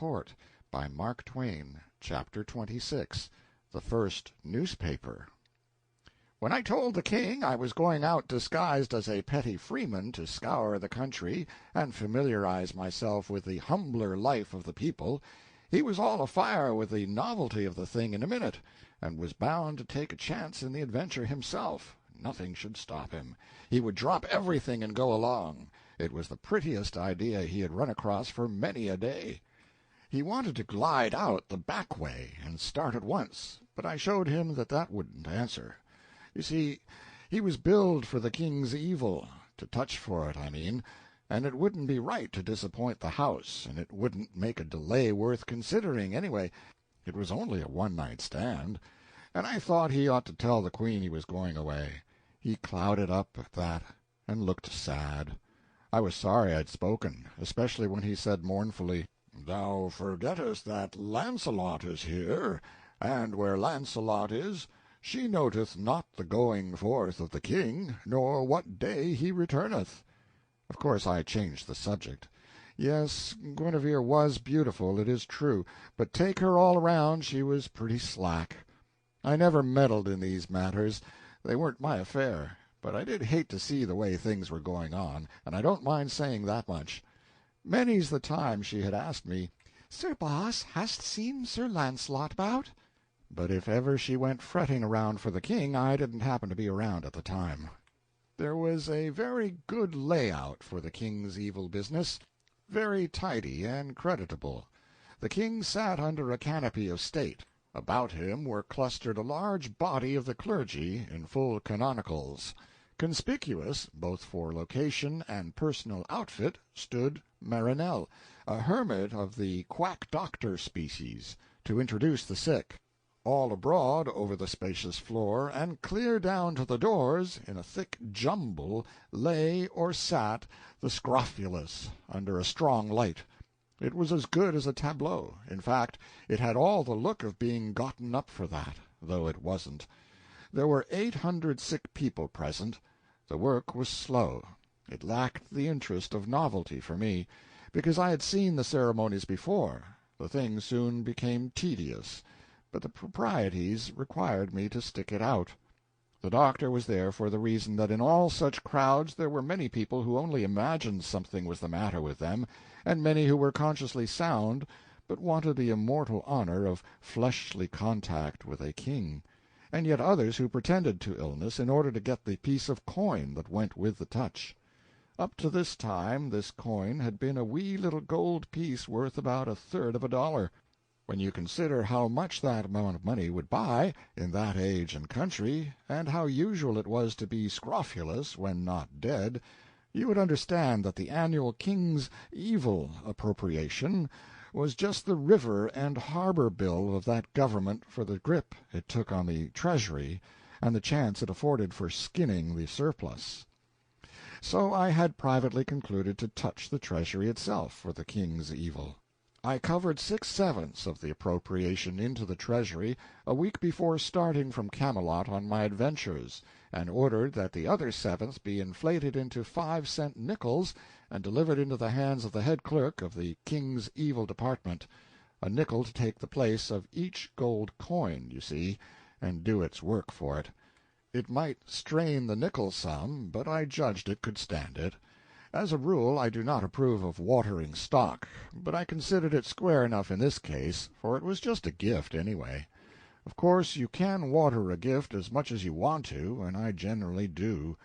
sCourt, by Mark Twain. Chapter 26. The First Newspaper. When I told the king I was going out disguised as a petty freeman to scour the country and familiarize myself with the humbler life of the people, he was all afire with the novelty of the thing in a minute, and was bound to take a chance in the adventure himself. Nothing should stop him. He would drop everything and go along. It was the prettiest idea he had run across for many a day. He wanted to glide out the back way and start at once, but I showed him that that wouldn't answer. You see, he was billed for the king's evil, to touch for it, I mean, and it wouldn't be right to disappoint the house, and it wouldn't make a delay worth considering, anyway. It was only a one-night stand, and I thought he ought to tell the Queen he was going away. He clouded up at that, and looked sad. I was sorry I'd spoken, especially when he said mournfully, "Thou forgettest that Launcelot is here, and where Launcelot is, she noteth not the going forth of the king, nor what day he returneth." Of course I changed the subject. Yes, Guinevere was beautiful, it is true, but take her all around, she was pretty slack. I never meddled in these matters. They weren't my affair, but I did hate to see the way things were going on, and I don't mind saying that much. Many's the time she had asked me, "Sir Boss, hast seen Sir Launcelot about?" But if ever she went fretting around for the king, I didn't happen to be around at the time. There was a very good layout for the king's evil business, very tidy and creditable. The king sat under a canopy of state. About him were clustered a large body of the clergy in full canonicals. Conspicuous, both for location and personal outfit, stood Marinell, a hermit of the quack-doctor species, to introduce the sick. All abroad over the spacious floor, and clear down to the doors, in a thick jumble, lay or sat the scrofulous, under a strong light. It was as good as a tableau. In fact, it had all the look of being gotten up for that, though it wasn't. There were 800 sick people present. The work was slow. It lacked the interest of novelty for me, because I had seen the ceremonies before. The thing soon became tedious, but the proprieties required me to stick it out. The doctor was there for the reason that in all such crowds there were many people who only imagined something was the matter with them, and many who were consciously sound, but wanted the immortal honor of fleshly contact with a king, and yet others who pretended to illness in order to get the piece of coin that went with the touch. Up to this time this coin had been a wee little gold piece worth about a third of a dollar. When you consider how much that amount of money would buy, in that age and country, and how usual it was to be scrofulous when not dead, you would understand that the annual king's evil appropriation was just the river and harbor bill of that government for the grip it took on the treasury and the chance it afforded for skinning the surplus. So I had privately concluded to touch the treasury itself for the king's evil. I covered 6/7 of the appropriation into the treasury a week before starting from Camelot on my adventures, and ordered that the other seventh be inflated into 5-cent nickels and delivered into the hands of the head clerk of the king's evil department, a nickel to take the place of each gold coin, you see, and do its work for it. It might strain the nickel some, but I judged it could stand it. As a rule, I do not approve of watering stock, but I considered it square enough in this case, for it was just a gift, anyway. Of course, you can water a gift as much as you want to, and I generally do.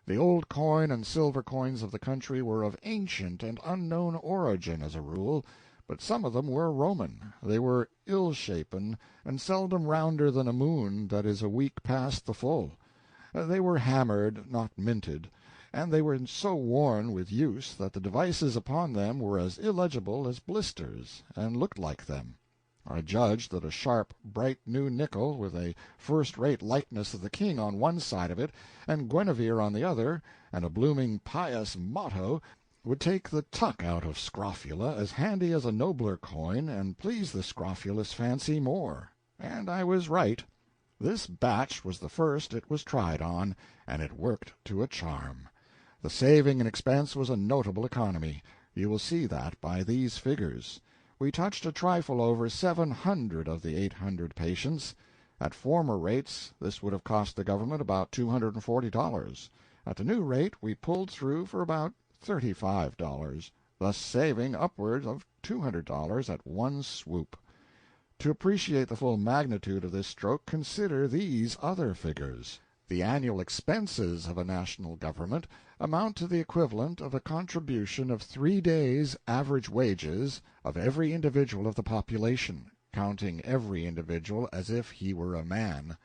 The old coin and silver coins of the country were of ancient and unknown origin, as a rule, but some of them were Roman. They were ill-shapen, and seldom rounder than a moon that is a week past the full. They were hammered, not minted, and they were so worn with use that the devices upon them were as illegible as blisters, and looked like them. I judged that a sharp, bright new nickel, with a first-rate likeness of the king on one side of it, and Guinevere on the other, and a blooming pious motto, would take the tuck out of scrofula as handy as a nobler coin, and please the scrofulous fancy more. And I was right. This batch was the first it was tried on, and it worked to a charm. The saving in expense was a notable economy. You will see that by these figures. we touched a trifle over 700 of the 800 patients. At former rates this would have cost the government about $240. At the new rate we pulled through for about $35, thus saving upwards of $200 at one swoop. To appreciate the full magnitude of this stroke, consider these other figures. The annual expenses of a national government amount to the equivalent of a contribution of 3 days' average wages of every individual of the population, counting every individual as if he were a man.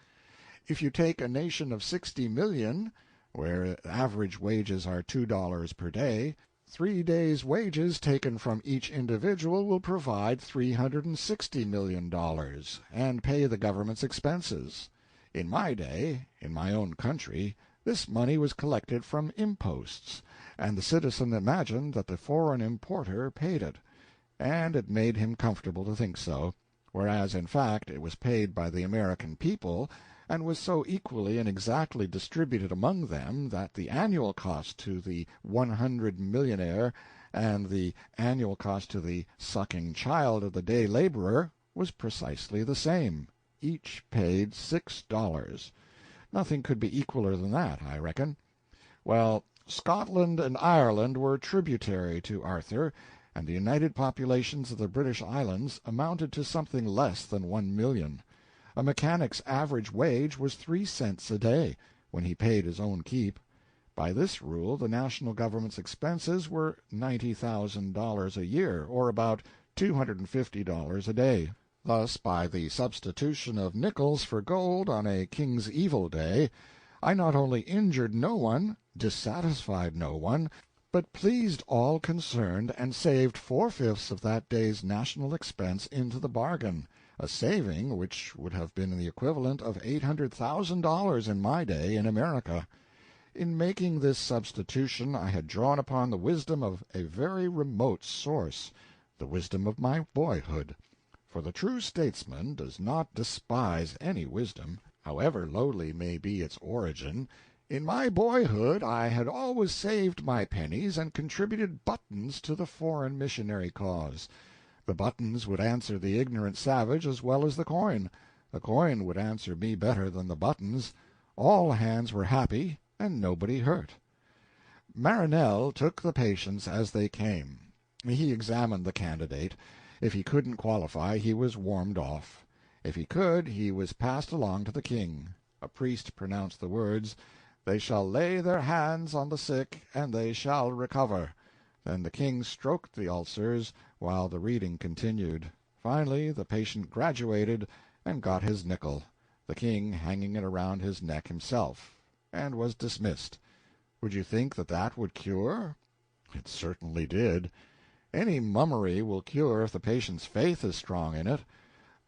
If you take a nation of 60 million, where average wages are $2 per day, 3 days' wages taken from each individual will provide $360 million and pay the government's expenses. In my day, in my own country, this money was collected from imposts, and the citizen imagined that the foreign importer paid it, and it made him comfortable to think so, whereas in fact it was paid by the American people, and was so equally and exactly distributed among them that the annual cost to the 100 millionaire and the annual cost to the sucking child of the day laborer was precisely the same. Each paid $6. Nothing could be equaler than that, I reckon. Well, Scotland and Ireland were tributary to Arthur, and the united populations of the British Islands amounted to something less than 1 million. A mechanic's average wage was 3 cents a day, when he paid his own keep. By this rule the national government's expenses were $90,000 a year, or about $250 a day. Thus, by the substitution of nickels for gold on a King's Evil Day, I not only injured no one, dissatisfied no one, but pleased all concerned, and saved 4/5 of that day's national expense into the bargain, a saving which would have been the equivalent of $800,000 in my day in America. In making this substitution I had drawn upon the wisdom of a very remote source, the wisdom of my boyhood. For the true statesman does not despise any wisdom, however lowly may be its origin. In my boyhood I had always saved my pennies and contributed buttons to the foreign missionary cause. The buttons would answer the ignorant savage as well as the coin. The coin would answer me better than the buttons. All hands were happy, and nobody hurt. Marinell took the patients as they came. He examined the candidate. If he couldn't qualify, he was warmed off. If he could, he was passed along to the king. A priest pronounced the words, "They shall lay their hands on the sick, and they shall recover." Then the king stroked the ulcers while the reading continued. Finally the patient graduated and got his nickel, the king hanging it around his neck himself, and was dismissed. Would you think that that would cure? It certainly did. Any mummery will cure if the patient's faith is strong in it.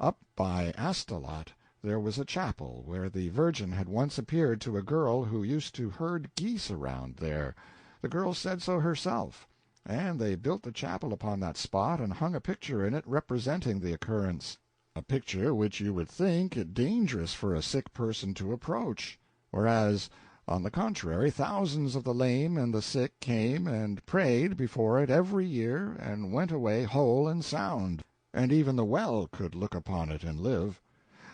Up by Astolat there was a chapel where the Virgin had once appeared to a girl who used to herd geese around there. The girl said so herself, and they built the chapel upon that spot and hung a picture in it representing the occurrence, a picture which you would think it dangerous for a sick person to approach, whereas on the contrary, thousands of the lame and the sick came and prayed before it every year and went away whole and sound, and even the well could look upon it and live.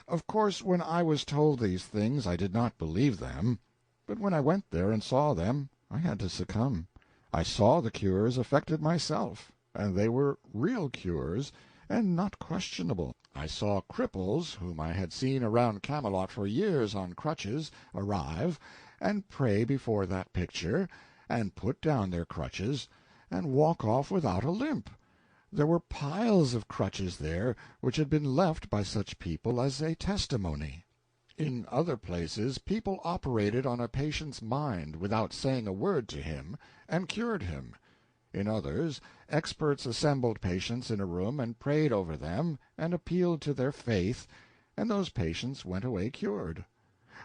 Of course, when I was told these things I did not believe them, but when I went there and saw them I had to succumb. I saw the cures affected myself, and they were real cures, and not questionable. I saw cripples whom I had seen around Camelot for years on crutches arrive and pray before that picture, and put down their crutches, and walk off without a limp. There were piles of crutches there which had been left by such people as a testimony. In other places people operated on a patient's mind without saying a word to him, and cured him. In others, experts assembled patients in a room and prayed over them and appealed to their faith, and those patients went away cured.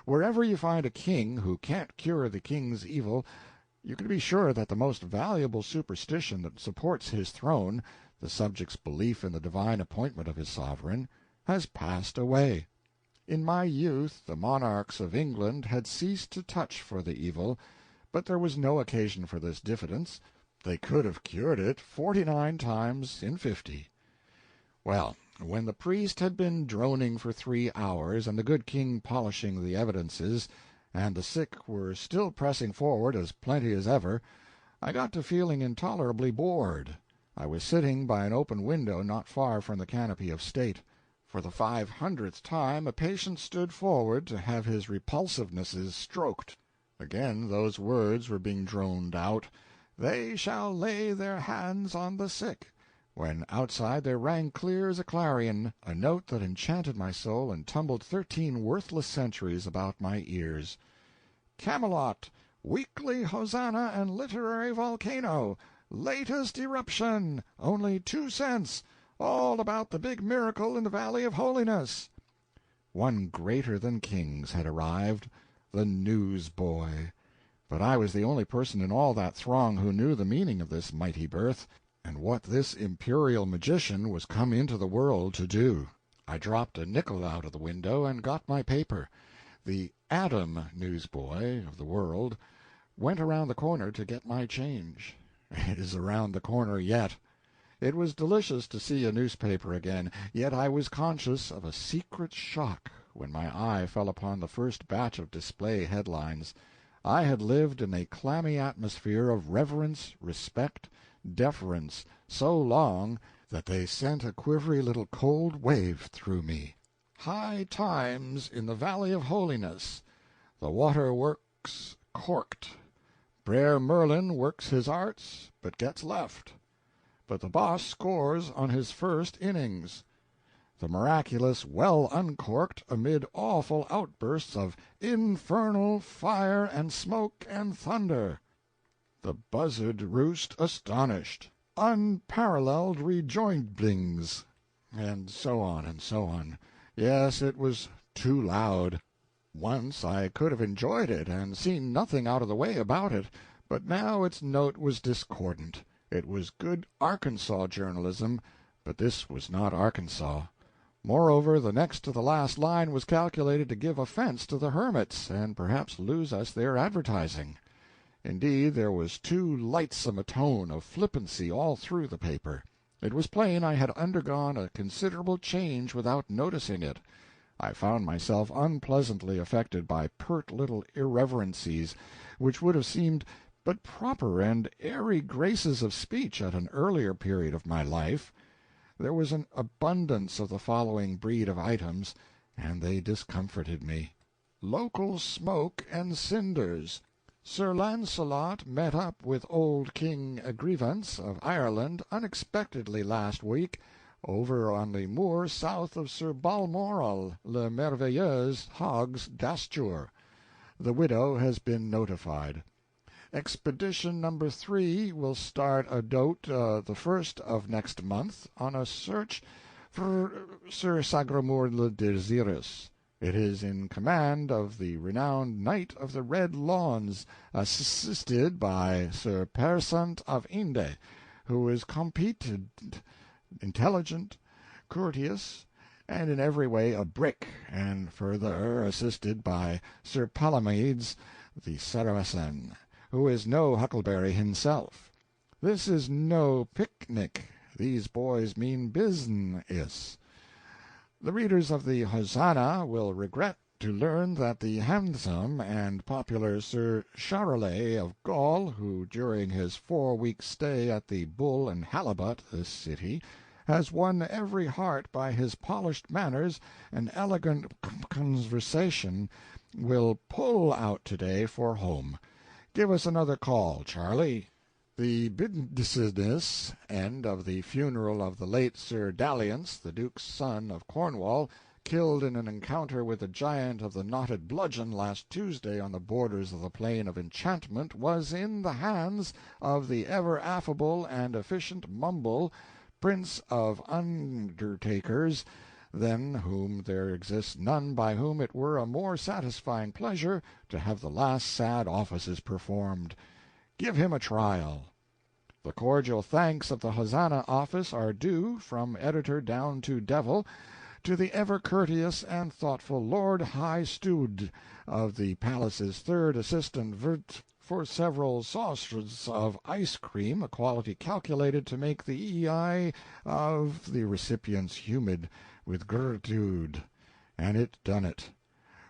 Wherever you find a king who can't cure the king's evil, you can be sure that the most valuable superstition that supports his throne, the subject's belief in the divine appointment of his sovereign, has passed away. In my youth the monarchs of England had ceased to touch for the evil, but there was no occasion for this diffidence. They could have cured it 49 times in 50. Well, when the priest had been droning for 3 hours, and the good king polishing the evidences, and the sick were still pressing forward as plenty as ever, I got to feeling intolerably bored. I was sitting by an open window not far from the canopy of state. For the 500th time a patient stood forward to have his repulsivenesses stroked. Again those words were being droned out, "They shall lay their hands on the sick," when outside there rang clear as a clarion a note that enchanted my soul and tumbled 13 worthless centuries about my ears. "Camelot, weekly hosanna and literary volcano, latest eruption, only 2 cents, all about the big miracle in the Valley of Holiness." One greater than kings had arrived, the newsboy. But I was the only person in all that throng who knew the meaning of this mighty birth, and what this imperial magician was come into the world to do. I dropped a nickel out of the window and got my paper. The Adam newsboy of the World went around the corner to get my change. It is around the corner yet. It was delicious to see a newspaper again, yet I was conscious of a secret shock when my eye fell upon the first batch of display headlines. I had lived in a clammy atmosphere of reverence, respect, deference so long that they sent a quivery little cold wave through me. "High times in the Valley of Holiness. The water works corked. Brer Merlin works his arts, but gets left. But the boss scores on his first innings. The miraculous well uncorked amid awful outbursts of infernal fire and smoke and thunder. The buzzard roost astonished. Unparalleled rejoindings," and so on and so on. Yes, it was too loud. Once I could have enjoyed it and seen nothing out of the way about it, but now its note was discordant. It was good Arkansas journalism, but this was not Arkansas. Moreover, the next to the last line was calculated to give offense to the hermits, and perhaps lose us their advertising. Indeed, there was too lightsome a tone of flippancy all through the paper. It was plain I had undergone a considerable change without noticing it. I found myself unpleasantly affected by pert little irreverencies, which would have seemed but proper and airy graces of speech at an earlier period of my life. There was an abundance of the following breed of items, and they discomforted me. Local smoke and cinders. Sir Launcelot met up with old King Agrivance of Ireland unexpectedly last week over on the moor south of Sir Balmoral le Merveilleuse Hog's Dastur. The widow has been notified. Expedition number 3 will start adout the 1st of next month on a search for Sir Sagramore le Desirous. It is in command of the renowned Knight of the Red Lawns, assisted by Sir Persant of Inde, who is competent, intelligent, courteous, and in every way a brick, and further assisted by Sir Palomides the Saracen, who is no huckleberry himself. This is no picnic. These boys mean business. The readers of the Hosanna will regret to learn that the handsome and popular Sir Charolais of Gaul, who during his 4 weeks' stay at the Bull and Halibut, this city, has won every heart by his polished manners and elegant conversation, will pull out today for home. Give us another call, Charlie. The business end of the funeral of the late Sir Dalliance, the Duke's son of Cornwall, killed in an encounter with the giant of the knotted bludgeon last Tuesday on the borders of the Plain of Enchantment, was in the hands of the ever affable and efficient Mumble, Prince of Undertakers, than whom there exists none by whom it were a more satisfying pleasure to have the last sad offices performed. Give him a trial. The cordial thanks of the Hosanna office are due, from editor down to devil, to the ever courteous and thoughtful Lord High Steward of the Palace's third assistant for several saucers of ice cream, a quality calculated to make the EI of the recipients humid with gratitude, and it done it.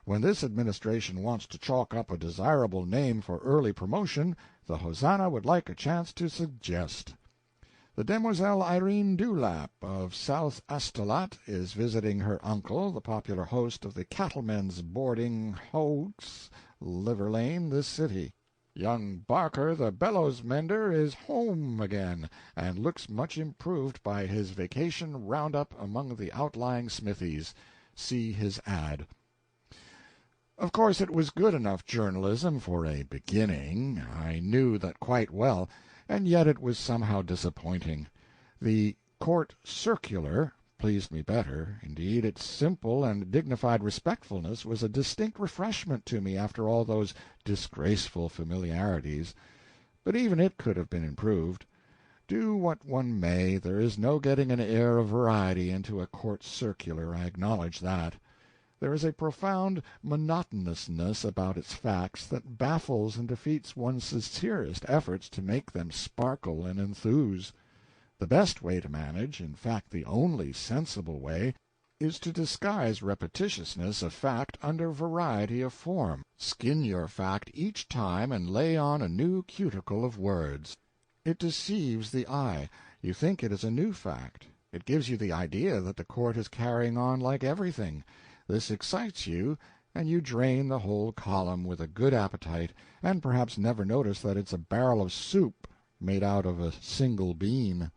When this administration wants to chalk up a desirable name for early promotion, the Hosanna would like a chance to suggest. The Demoiselle Irene Dewlap of South Astolat is visiting her uncle, the popular host of the Cattlemen's Boarding House, Liver Lane, this city. Young Barker, the bellows mender, is home again, and looks much improved by his vacation round-up among the outlying smithies. See his ad. Of course it was good enough journalism for a beginning. I knew that quite well, and yet it was somehow disappointing. The Court Circular pleased me better. Indeed, its simple and dignified respectfulness was a distinct refreshment to me after all those disgraceful familiarities. But even it could have been improved. Do what one may, there is no getting an air of variety into a Court Circular, I acknowledge that. There is a profound monotonousness about its facts that baffles and defeats one's sincerest efforts to make them sparkle and enthuse. The best way to manage, in fact the only sensible way, is to disguise repetitiousness of fact under variety of form. Skin your fact each time and lay on a new cuticle of words. It deceives the eye. You think it is a new fact. It gives you the idea that the court is carrying on like everything. This excites you, and you drain the whole column with a good appetite, and perhaps never notice that it's a barrel of soup made out of a single bean.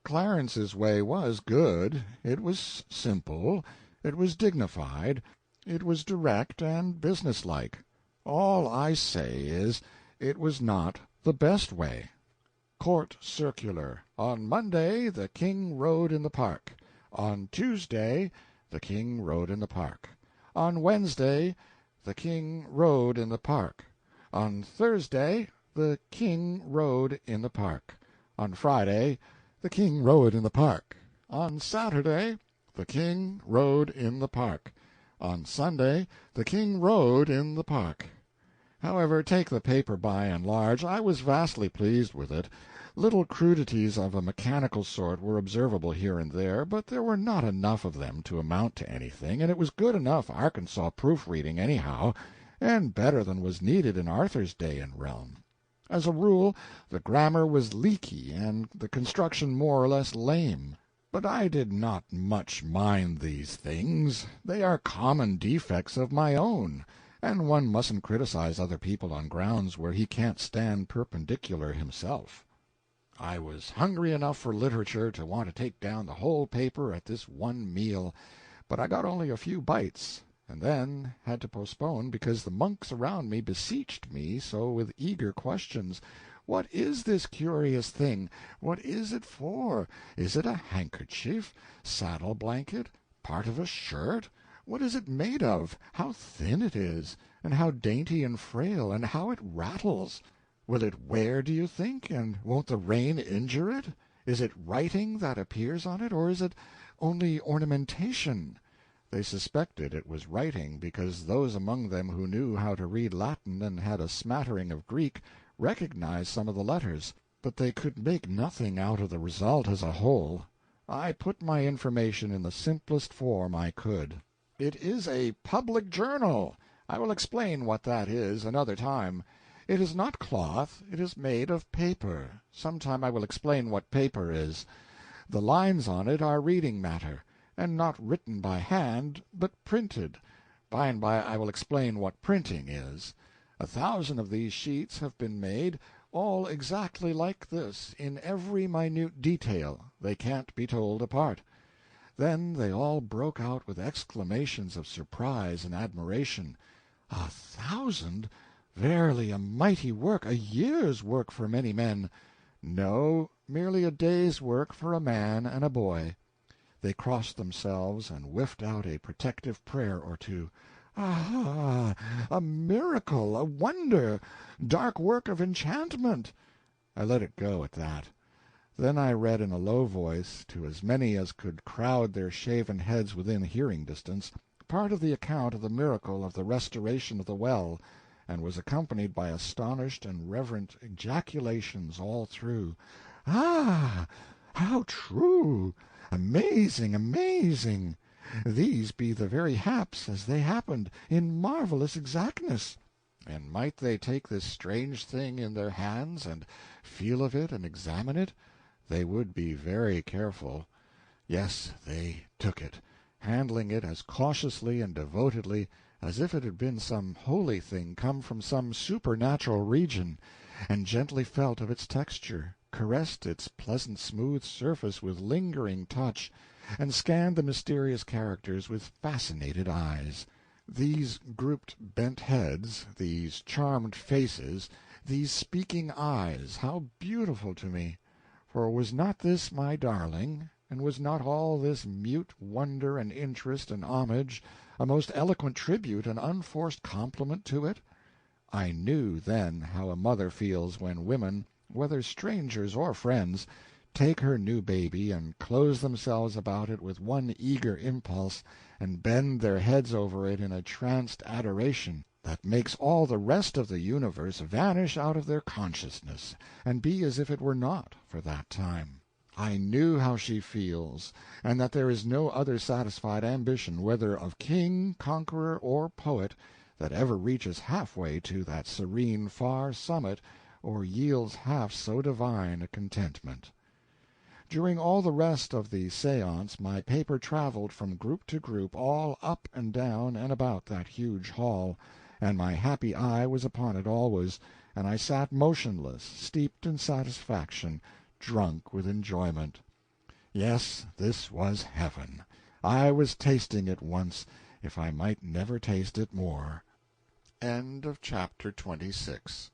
Clarence's way was good. It was simple. It was dignified. It was direct and businesslike. All I say is, it was not the best way. Court Circular. On Monday the King rode in the park. On Tuesday the King rode in the park. On Wednesday the King rode in the park. On Thursday the King rode in the park. On Friday the King rode in the park. On Saturday the King rode in the park. On Sunday the King rode in the park. However, take the paper by and large, I was vastly pleased with it. Little crudities of a mechanical sort were observable here and there, but there were not enough of them to amount to anything, and it was good enough Arkansas proofreading anyhow, and better than was needed in Arthur's day and realm. As a rule, the grammar was leaky and the construction more or less lame. But I did not much mind these things. They are common defects of my own, and one mustn't criticize other people on grounds where he can't stand perpendicular himself. I was hungry enough for literature to want to take down the whole paper at this one meal, but I got only a few bites, and then had to postpone because the monks around me beseeched me so with eager questions. What is this curious thing? What is it for? Is it a handkerchief? Saddle blanket? Part of a shirt? What is it made of? How thin it is, and how dainty and frail, and how it rattles! Will it wear, do you think, and won't the rain injure it? Is it writing that appears on it, or is it only ornamentation? They suspected it was writing, because those among them who knew how to read Latin and had a smattering of Greek recognized some of the letters, but they could make nothing out of the result as a whole. I put my information in the simplest form I could. It is a public journal. I will explain what that is another time. It is not cloth, it is made of paper. Sometime I will explain what paper is. The lines on it are reading matter, and not written by hand, but printed. By and by I will explain what printing is. 1,000 of these sheets have been made, all exactly like this, in every minute detail. They can't be told apart. Then they all broke out with exclamations of surprise and admiration. 1,000! Verily a mighty work, a year's work for many men. No, merely a day's work for a man and a boy. They crossed themselves and whiffed out a protective prayer or two. Ah, a miracle, a wonder, dark work of enchantment. I let it go at that. Then I read in a low voice, to as many as could crowd their shaven heads within hearing distance, part of the account of the miracle of the restoration of the well, and was accompanied by astonished and reverent ejaculations all through. "Ah, how true! Amazing, amazing! These be the very haps as they happened, in marvelous exactness. And might they take this strange thing in their hands, and feel of it and examine it, they would be very careful. Yes, they took it, handling it as cautiously and devotedly as if it had been some holy thing come from some supernatural region, and gently felt of its texture, caressed its pleasant smooth surface with lingering touch, and scanned the mysterious characters with fascinated eyes. These grouped bent heads, these charmed faces, these speaking eyes, how beautiful to me! For was not this my darling, and was not all this mute wonder and interest and homage a most eloquent tribute and unforced compliment to it? I knew, then, how a mother feels when women, whether strangers or friends, take her new baby and close themselves about it with one eager impulse, and bend their heads over it in a tranced adoration that makes all the rest of the universe vanish out of their consciousness, and be as if it were not, for that time. I knew how she feels, and that there is no other satisfied ambition, whether of king, conqueror, or poet, that ever reaches halfway to that serene far summit, or yields half so divine a contentment. During all the rest of the seance my paper traveled from group to group all up and down and about that huge hall, and my happy eye was upon it always, and I sat motionless, steeped in satisfaction, drunk with enjoyment. Yes, this was heaven. I was tasting it once, if I might never taste it more. End of chapter 26.